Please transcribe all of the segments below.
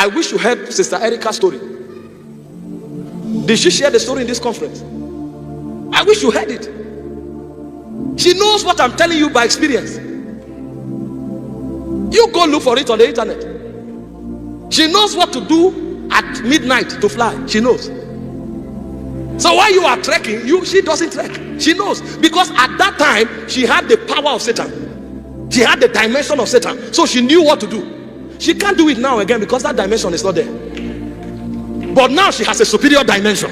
I wish you heard Sister Erica's story. Did she share the story in this conference? I wish you heard it. She knows what I'm telling you by experience. You go look for it on the internet. She knows what to do at midnight to fly. She knows. So while you are trekking, she doesn't trek. She knows, because at that time she had the power of Satan. She had the dimension of Satan, so she knew what to do. She can't do it now again because that dimension is not there. But now she has a superior dimension.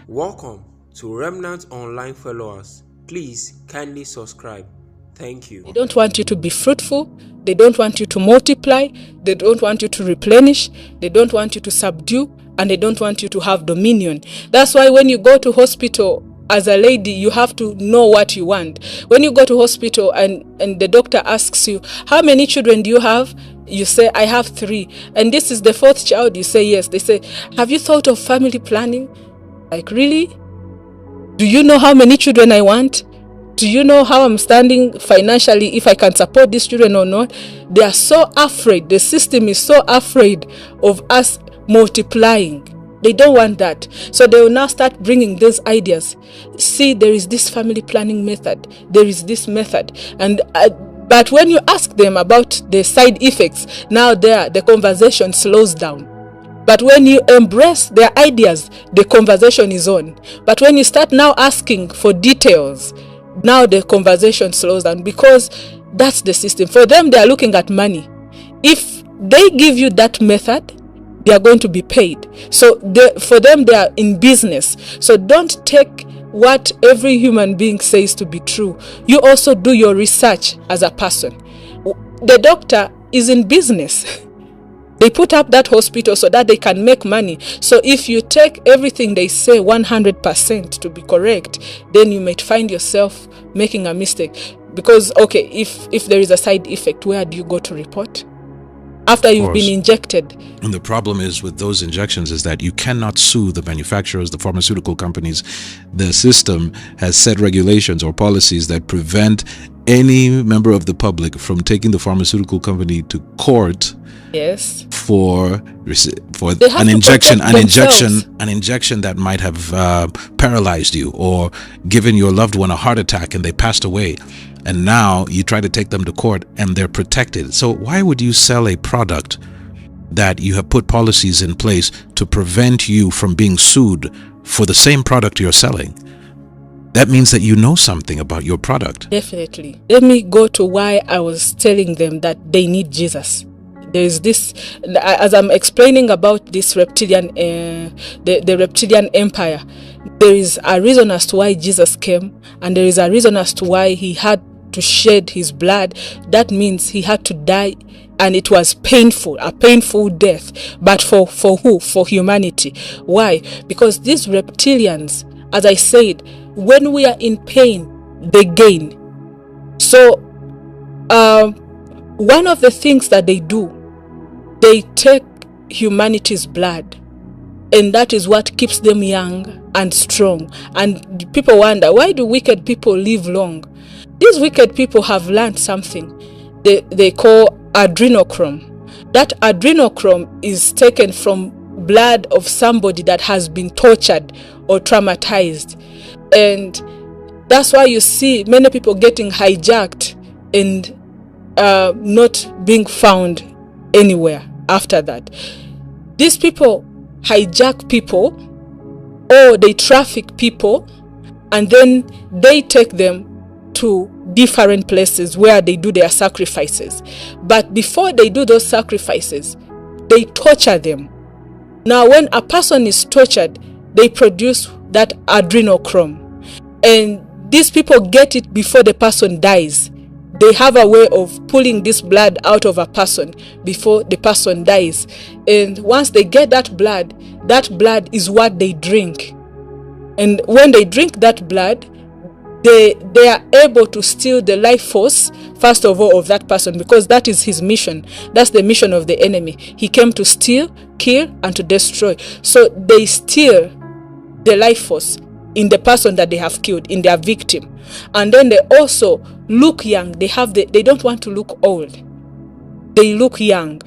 Welcome to Remnant Online followers. Please kindly subscribe. Thank you. They don't want you to be fruitful. They don't want you to multiply. They don't want you to replenish. They don't want you to subdue. And they don't want you to have dominion. That's why when you go to hospital as a lady, you have to know what you want. When you go to hospital and the doctor asks you, how many children do you have? You say, I have 3. And this is the 4th child. You say, yes. They say, have you thought of family planning? Like, really? Do you know how many children I want? Do you know how I'm standing financially, if I can support these children or not? They are so afraid. The system is so afraid of us multiplying. They don't want that. So they will now start bringing those ideas. See, there is this family planning method. There is this method. And but when you ask them about the side effects, now the conversation slows down. But when you embrace their ideas, the conversation is on. But when you start now asking for details, now the conversation slows down, because that's the system. For them, they are looking at money. If they give you that method, they are going to be paid. So for them, they are in business. So don't take what every human being says to be true. You also do your research as a person. The doctor is in business. They put up that hospital so that they can make money. So if you take everything they say 100% to be correct, then you might find yourself making a mistake. Because, okay, if there is a side effect, where do you go to report? After you've been injected. And the problem is with those injections is that you cannot sue the manufacturers, the pharmaceutical companies. The system has set regulations or policies that prevent any member of the public from taking the pharmaceutical company to court. Yes. For an injection that might have paralyzed you or given your loved one a heart attack and they passed away. And now you try to take them to court and they're protected. So why would you sell a product that you have put policies in place to prevent you from being sued for the same product you're selling? That means that you know something about your product. Definitely. Let me go to why I was telling them that they need Jesus. There is this, as I'm explaining about this reptilian, the reptilian empire, there is a reason as to why Jesus came, and there is a reason as to why he had to shed his blood. That means he had to die, and it was painful, a painful death. But for who? For humanity. Why? Because these reptilians, as I said, when we are in pain, they gain. So, one of the things that they do, they take humanity's blood, and that is what keeps them young and strong. And people wonder, why do wicked people live long? These wicked people have learned something they call adrenochrome. That adrenochrome is taken from blood of somebody that has been tortured or traumatized. And that's why you see many people getting hijacked and not being found anywhere after that. These people hijack people, or they traffic people, and then they take them to different places where they do their sacrifices. But before they do those sacrifices, they torture them. Now when a person is tortured, they produce that adrenochrome, and these people get it before the person dies. They have a way of pulling this blood out of a person before the person dies. And once they get that blood is what they drink. And when they drink that blood, they are able to steal the life force, first of all, of that person, because that is his mission. That's the mission of the enemy. He came to steal, kill, and to destroy. So they steal the life force in the person that they have killed, in their victim. And then they also look young. They don't want to look old. They look young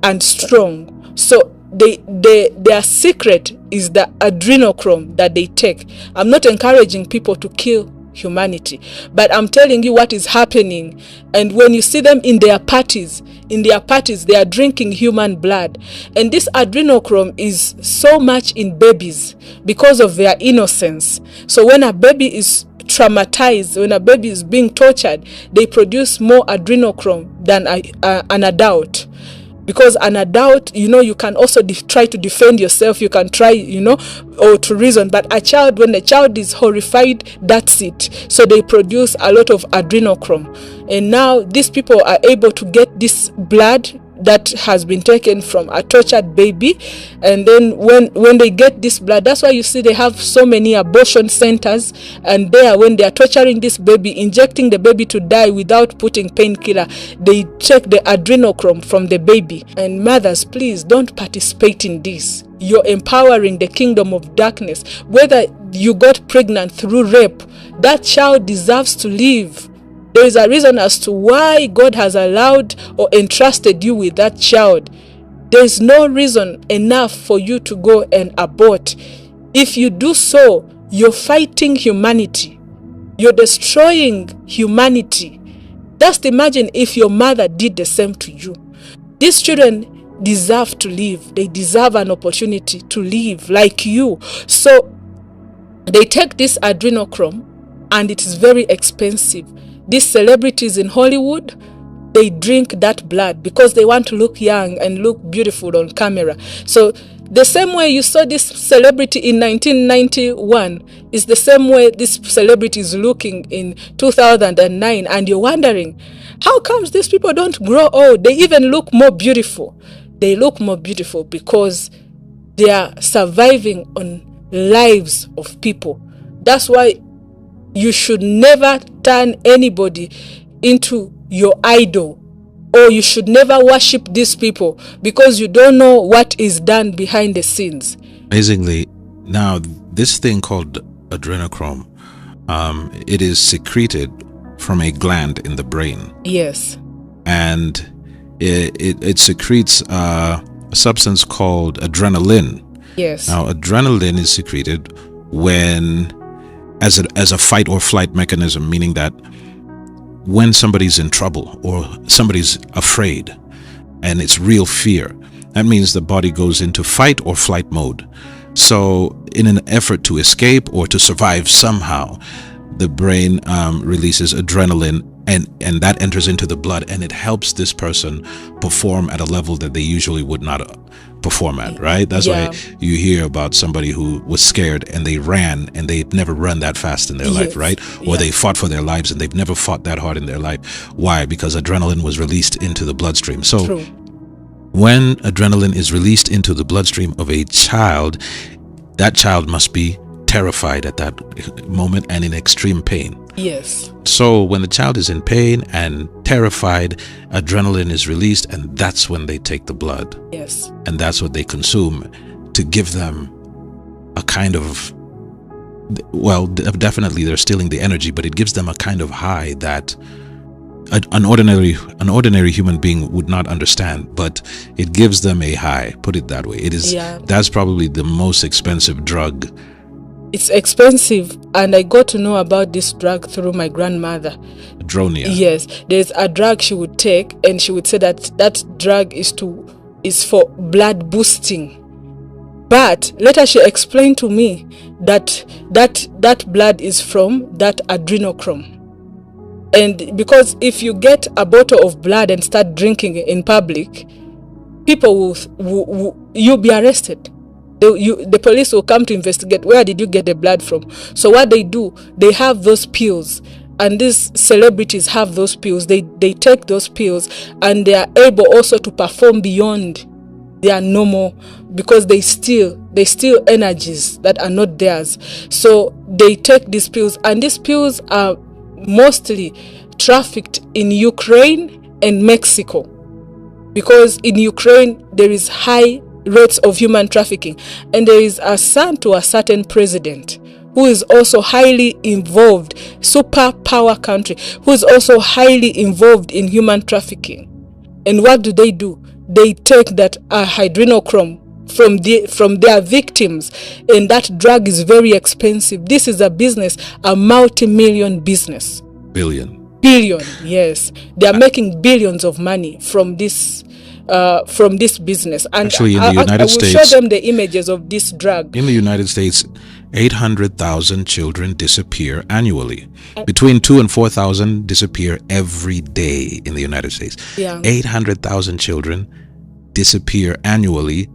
and strong. So their secret is the adrenochrome that they take. I'm not encouraging people to kill humanity, but I'm telling you what is happening. And when you see them in their parties, they are drinking human blood. And this adrenochrome is so much in babies because of their innocence. So when a baby is traumatized, when a baby is being tortured, they produce more adrenochrome than an adult. Because an adult, you can also try to defend yourself. You can try, or to reason. But a child, when a child is horrified, that's it. So they produce a lot of adrenochrome. And now these people are able to get this blood that has been taken from a tortured baby. And then when they get this blood, that's why you see they have so many abortion centers. And there, when they are torturing this baby, injecting the baby to die without putting painkiller, they take the adrenochrome from the baby. And mothers, please don't participate in this. You're empowering the kingdom of darkness. Whether you got pregnant through rape, that child deserves to live. There is a reason as to why God has allowed or entrusted you with that child. There is no reason enough for you to go and abort. If you do so, you're fighting humanity. You're destroying humanity. Just imagine if your mother did the same to you. These children deserve to live. They deserve an opportunity to live like you. So they take this adrenochrome, and it is very expensive. These celebrities in Hollywood, they drink that blood because they want to look young and look beautiful on camera. So the same way you saw this celebrity in 1991 is the same way this celebrity is looking in 2009. And you're wondering, how comes these people don't grow old? They even look more beautiful. They look more beautiful because they are surviving on lives of people. That's why you should never turn anybody into your idol, or you should never worship these people because you don't know what is done behind the scenes. Amazingly, now this thing called adrenochrome, it is secreted from a gland in the brain. Yes. And it secretes a substance called adrenaline. Yes. Now, adrenaline is secreted when as a fight or flight mechanism, meaning that when somebody's in trouble or somebody's afraid and it's real fear, that means the body goes into fight or flight mode. So in an effort to escape or to survive somehow, the brain releases adrenaline, and that enters into the blood, and it helps this person perform at a level that they usually would not perform at, right? That's why you hear about somebody who was scared and they ran, and they'd never run that fast in their life, right? Or they fought for their lives and they've never fought that hard in their life. Why? Because adrenaline was released into the bloodstream. So when adrenaline is released into the bloodstream of a child, that child must be terrified at that moment and in extreme pain. Yes. So when the child is in pain and terrified, adrenaline is released, and that's when they take the blood. Yes. And that's what they consume to give them a kind of, well, definitely they're stealing the energy, but it gives them a kind of high that an ordinary human being would not understand, but it gives them a high. Put it that way. It is. That's probably the most expensive drug. It's expensive, and I got to know about this drug through my grandmother. Adronia. Yes, there's a drug she would take, and she would say that drug is for blood boosting. But later she explained to me that blood is from that adrenochrome. And because if you get a bottle of blood and start drinking it in public, people you'll be arrested. The police will come to investigate, where did you get the blood from? So what they do, they have those pills, and these celebrities have those pills. They take those pills, and they are able also to perform beyond their normal, because they steal energies that are not theirs. So they take these pills, and these pills are mostly trafficked in Ukraine and Mexico, because in Ukraine there is high rates of human trafficking, and there is a son to a certain president who is also highly involved, superpower country, who is also highly involved in human trafficking. And what do? they take that adrenochrome from their victims, and that drug is very expensive. This is a business, a multi-million business. Billion, yes. They are making billions of money from this business. And actually, in the United States, I will show them the images of this drug. In the United States, 800,000 children disappear annually. Between 2,000 and 4,000 disappear every day in the United States. Yeah. 800,000 children disappear annually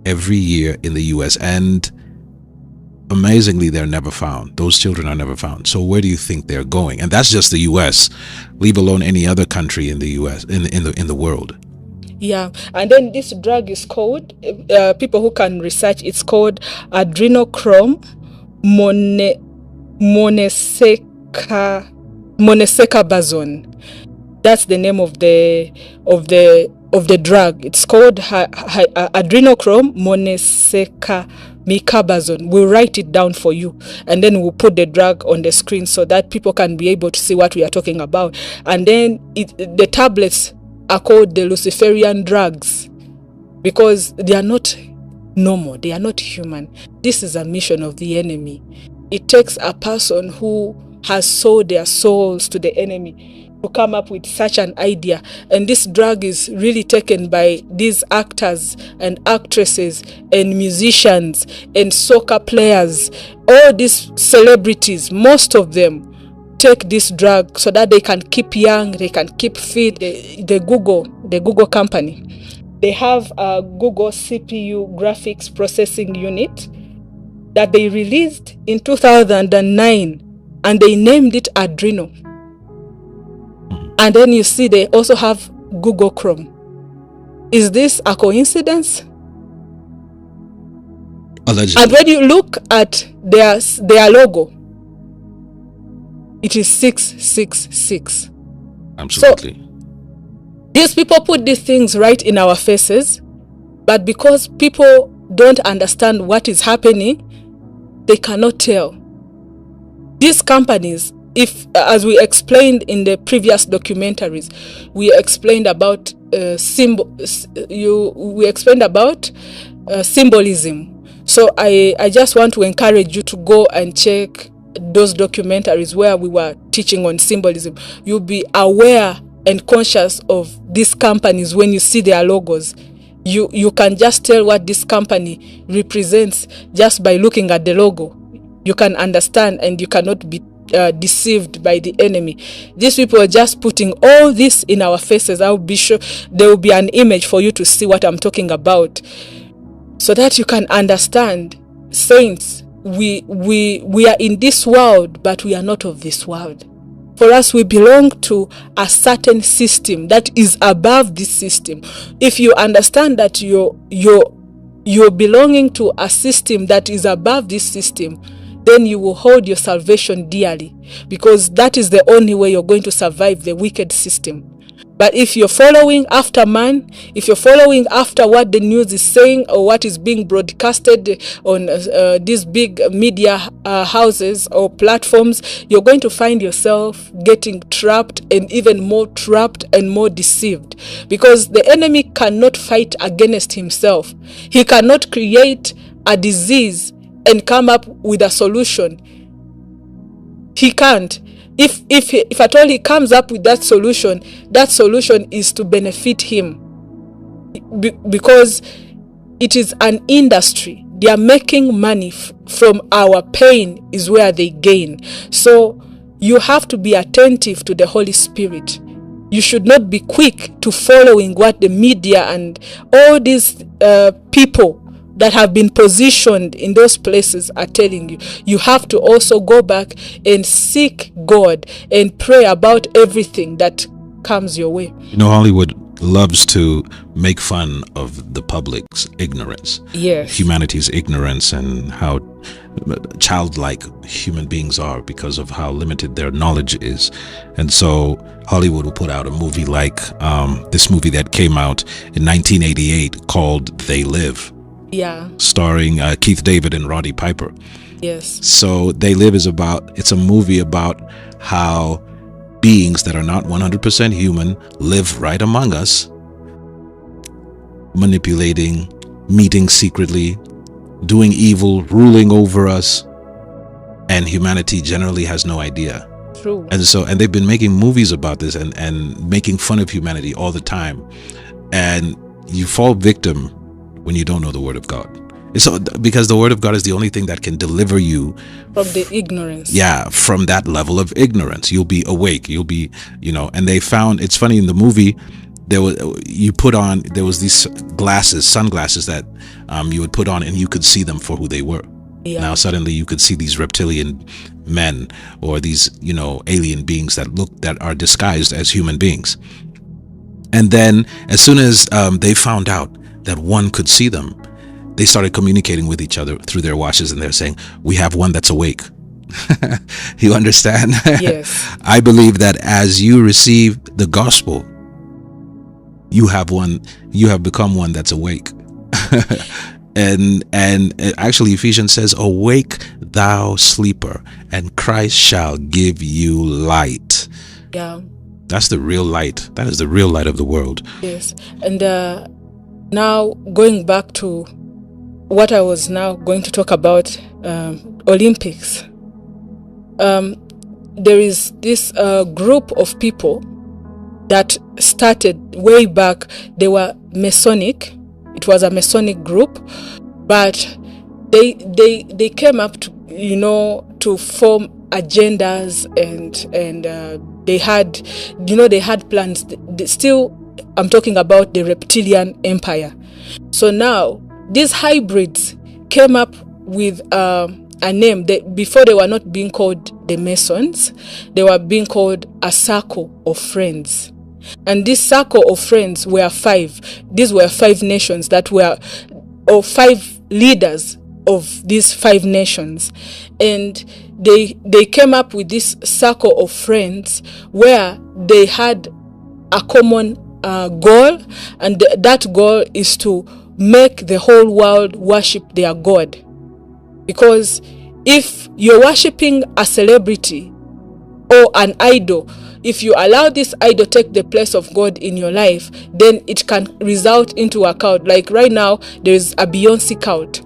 every year in the U.S. And amazingly, they're never found. Those children are never found. So where do you think they're going? And that's just the U.S., leave alone any other country in the U.S., in the world. Yeah, and then this drug is called, people who can research, it's called Adrenochrome monosecabazone. That's the name of the drug. It's called Adrenochrome monosecabazone. We'll write it down for you, and then we'll put the drug on the screen so that people can be able to see what we are talking about. And then the tablets are called the Luciferian drugs, because they are not normal, they are not human. This is a mission of the enemy. It takes a person who has sold their souls to the enemy to come up with such an idea. And this drug is really taken by these actors and actresses and musicians and soccer players. All these celebrities, most of them take this drug so that they can keep young, they can keep fit. The Google company, they have a Google CPU graphics processing unit that they released in 2009, and they named it Adreno. And then you see they also have Google Chrome. Is this a coincidence? Allegedly. And when you look at their logo, it is 666. Absolutely. So, these people put these things right in our faces, but because people don't understand what is happening, they cannot tell. These companies, as we explained in the previous documentaries, we explained about symbolism. So I just want to encourage you to go and check those documentaries where we were teaching on symbolism. You'll be aware and conscious of these companies. When you see their logos, you can just tell what this company represents just by looking at the logo. You can understand, and you cannot be deceived by the enemy. These people are just putting all this in our faces. I'll be sure there will be an image for you to see what I'm talking about, so that you can understand. Saints, we are in this world, but we are not of this world. For us, we belong to a certain system that is above this system. If you understand that you're belonging to a system that is above this system, then you will hold your salvation dearly, because that is the only way you're going to survive the wicked system. But if you're following after man, if you're following after what the news is saying or what is being broadcasted on these big media houses or platforms, you're going to find yourself getting trapped, and even more trapped and more deceived, because the enemy cannot fight against himself. He cannot create a disease and come up with a solution. He can't. If at all he comes up with that solution is to benefit him, because it is an industry. They are making money from our pain is where they gain. So you have to be attentive to the Holy Spirit. You should not be quick to following what the media and all these people that have been positioned in those places are telling you. You have to also go back and seek God and pray about everything that comes your way. You know, Hollywood loves to make fun of the public's ignorance. Yes. Humanity's ignorance, and how childlike human beings are because of how limited their knowledge is. And so Hollywood will put out a movie like this movie that came out in 1988 called They Live. Yeah. Starring Keith David and Roddy Piper. Yes. So They Live it's a movie about how beings that are not 100% human live right among us, manipulating, meeting secretly, doing evil, ruling over us, and humanity generally has no idea. True. And they've been making movies about this and making fun of humanity all the time. And you fall victim when you don't know the word of God. It's because the word of God is the only thing that can deliver you from the ignorance. Yeah, from that level of ignorance. You'll be awake. You'll be, and they found, it's funny, in the movie, there was these glasses, sunglasses that you would put on and you could see them for who they were. Yeah. Now suddenly you could see these reptilian men or these, alien beings that are disguised as human beings. And then as soon as they found out that one could see them, they started communicating with each other through their watches, and they're saying, we have one that's awake. You understand? Yes. I believe that as you receive the gospel, you have become one that's awake. and actually Ephesians says, awake thou sleeper, and Christ shall give you light. Yeah. That's the real light. That is the real light of the world. Yes. And now going back to what I was now going to talk about, Olympics. There is this group of people that started way back. They were Masonic. It was a Masonic group, but they came up to to form agendas and they had plans. Still, I'm talking about the reptilian empire. So now these hybrids came up with a name. Before they were not being called the Masons, they were being called a circle of friends. And this circle of friends were 5. These were 5 nations or 5 leaders of these 5 nations. And they came up with this circle of friends where they had a common goal, and that goal is to make the whole world worship their God. Because if you're worshiping a celebrity or an idol, if you allow this idol take the place of God in your life, then it can result into a cult. Like right now, there is a Beyonce cult.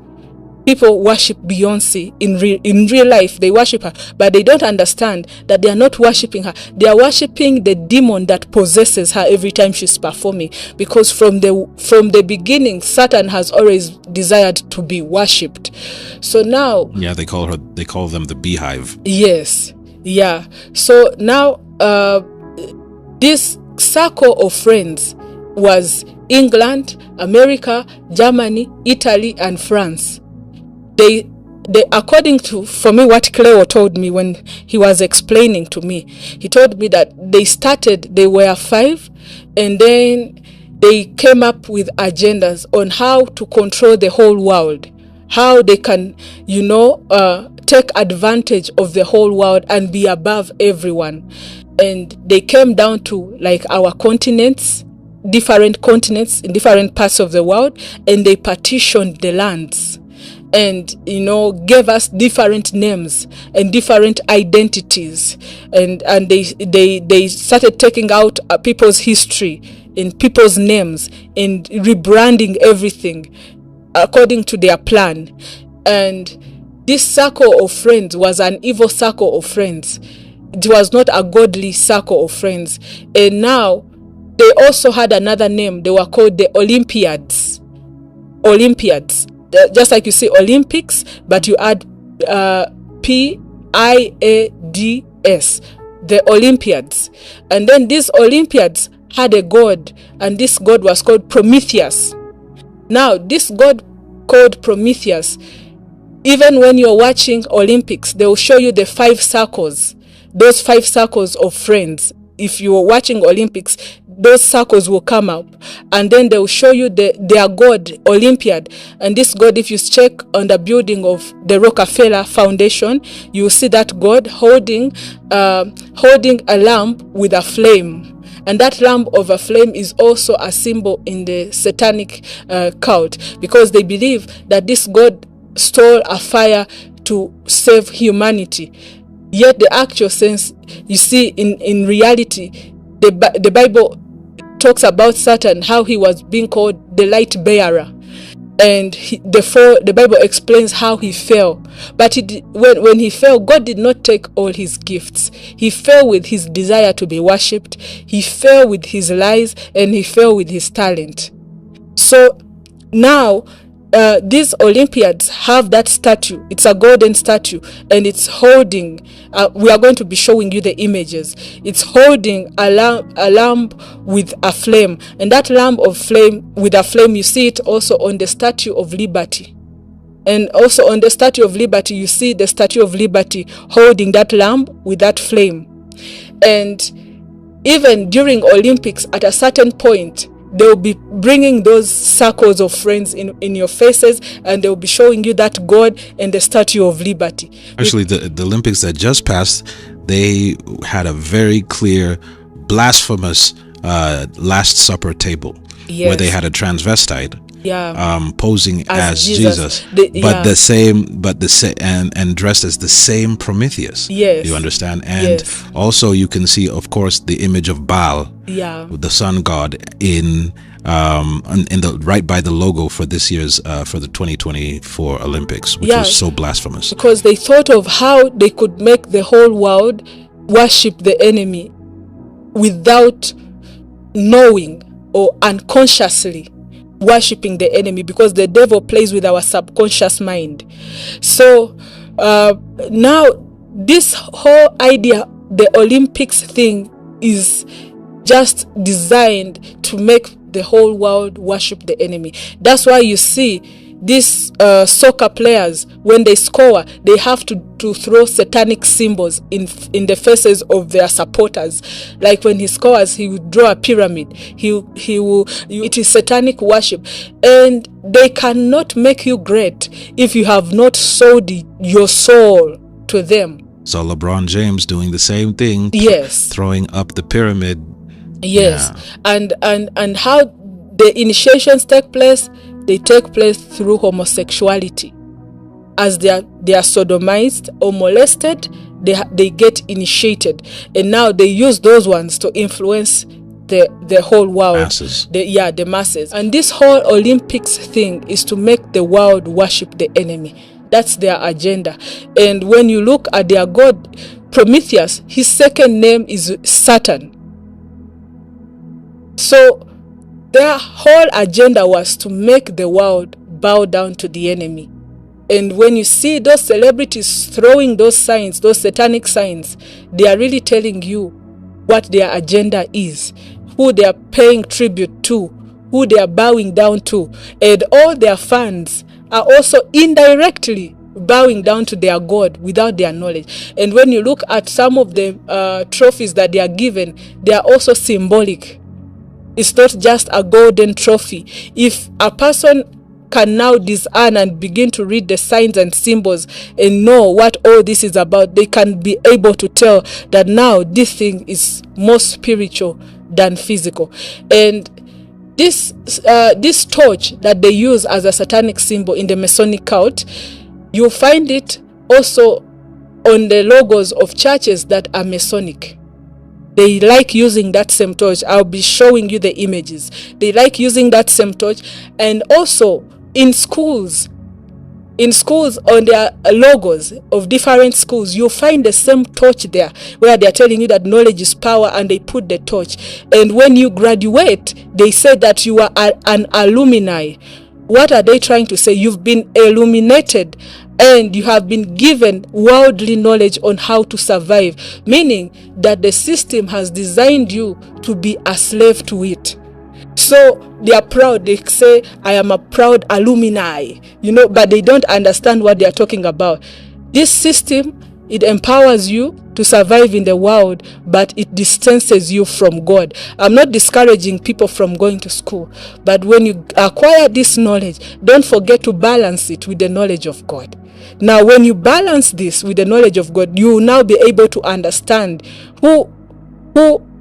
People worship Beyonce in real life. They worship her, but they don't understand that they are not worshiping her. They are worshiping the demon that possesses her every time she's performing. Because from the beginning, Satan has always desired to be worshipped. So now, yeah, they call them the beehive. Yes, yeah. So now, this circle of friends was England, America, Germany, Italy, and France. They according to, for me, what Cleo told me when he was explaining to me, he told me that they were 5, and then they came up with agendas on how to control the whole world, how they can, take advantage of the whole world and be above everyone. And they came down to like our continents, different continents in different parts of the world, and they partitioned the lands. And gave us different names and different identities, and they started taking out people's history and people's names and rebranding everything according to their plan. And this circle of friends was an evil circle of friends. It was not a godly circle of friends. And now they also had another name. They were called the Olympiads. Just like you say Olympics, but you add PIADS, the Olympiads. And then these Olympiads had a god, and this god was called Prometheus. Now, this god called Prometheus, even when you're watching Olympics, they will show you the 5 circles, those 5 circles of friends. If you are watching Olympics, those circles will come up, and then they will show you their god, Olympiad. And this god, if you check on the building of the Rockefeller Foundation, you will see that god holding a lamp with a flame. And that lamp of a flame is also a symbol in the satanic cult, because they believe that this god stole a fire to save humanity. Yet the actual sense, you see, in reality, the Bible talks about Saturn, how he was being called the light bearer. And the Bible explains how he fell. But when he fell, God did not take all his gifts. He fell with his desire to be worshipped. He fell with his lies, and he fell with his talent. So now, these Olympians have that statue. It's a golden statue, and it's holding, we are going to be showing you the images. It's holding a lamp with a flame, and that lamp of flame with a flame, you see it also on the Statue of Liberty. And also on the Statue of Liberty, you see the Statue of Liberty holding that lamp with that flame. And even during Olympics, at a certain point, they'll be bringing those circles of friends in your faces, and they'll be showing you that God and the Statue of Liberty. Actually, the Olympics that just passed, they had a very clear, blasphemous Last Supper table, yes, where they had a transvestite, posing as Jesus, and dressed as the same Prometheus. Yes, you understand? And also you can see, of course, the image of Baal, the sun god, in the right by the logo for this year's for the 2024 Olympics, which was so blasphemous, because they thought of how they could make the whole world worship the enemy without knowing or unconsciously worshipping the enemy, because the devil plays with our subconscious mind. So now this whole idea, the Olympics thing, is just designed to make the whole world worship the enemy. That's why you see these soccer players, when they score, they have to throw satanic symbols in the faces of their supporters. Like when he scores, he will draw a pyramid. It is satanic worship, and they cannot make you great if you have not sold your soul to them. So LeBron James doing the same thing, throwing up the pyramid. Yes, and how the initiations take place. They take place through homosexuality. As they are sodomized or molested, they get initiated, and now they use those ones to influence the whole world, masses. The masses. And this whole Olympics thing is to make the world worship the enemy. That's their agenda. And when you look at their god Prometheus, his second name is Saturn. So their whole agenda was to make the world bow down to the enemy. And when you see those celebrities throwing those signs, those satanic signs, they are really telling you what their agenda is, who they are paying tribute to, who they are bowing down to. And all their fans are also indirectly bowing down to their God without their knowledge. And when you look at some of the trophies that they are given, they are also symbolic. It's not just a golden trophy. If a person can now discern and begin to read the signs and symbols and know what all this is about, they can be able to tell that now this thing is more spiritual than physical. And this torch that they use as a satanic symbol in the Masonic cult, you find it also on the logos of churches that are Masonic. They like using that same torch. I'll be showing you the images. They like using that same torch. And also in schools on their logos of different schools, you'll find the same torch there, where they're telling you that knowledge is power, and they put the torch. And when you graduate, they say that you are an alumni. What are they trying to say? You've been illuminated, and you have been given worldly knowledge on how to survive, meaning that the system has designed you to be a slave to it. So they are proud. They say, I am a proud alumni, but they don't understand what they are talking about. This system, it empowers you to survive in the world, but it distances you from God. I'm not discouraging people from going to school, but when you acquire this knowledge, don't forget to balance it with the knowledge of God. Now, when you balance this with the knowledge of God, you will now be able to understand who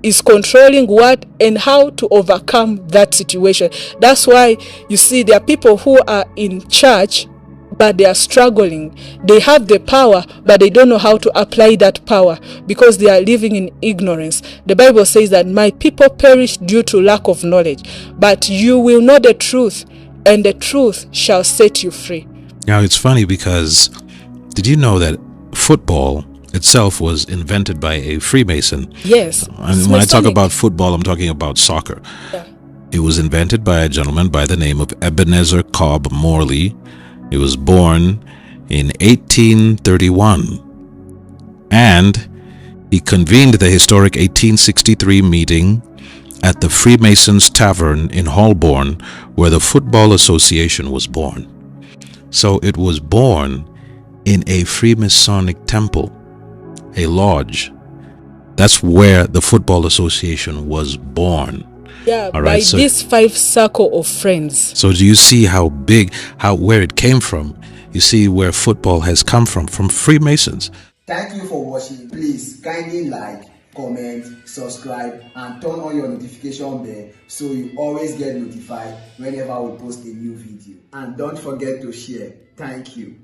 is controlling what and how to overcome that situation. That's why you see there are people who are in church, but they are struggling. They have the power, but they don't know how to apply that power because they are living in ignorance. The Bible says that my people perish due to lack of knowledge, but you will know the truth, and the truth shall set you free. Now, it's funny because did you know that football itself was invented by a Freemason? Yes. And when I talk about football, I'm talking about soccer. Yeah. It was invented by a gentleman by the name of Ebenezer Cobb Morley. He was born in 1831, and he convened the historic 1863 meeting at the Freemasons Tavern in Holborn, where the Football Association was born. So it was born in a Freemasonic temple, a lodge. That's where the Football Association was born. Yeah, by this 5 circle of friends. So do you see how big, where it came from? You see where football has come from Freemasons. Thank you for watching. Please kindly like, comment, subscribe, and turn on your notification bell so you always get notified whenever we post a new video. And don't forget to share. Thank you.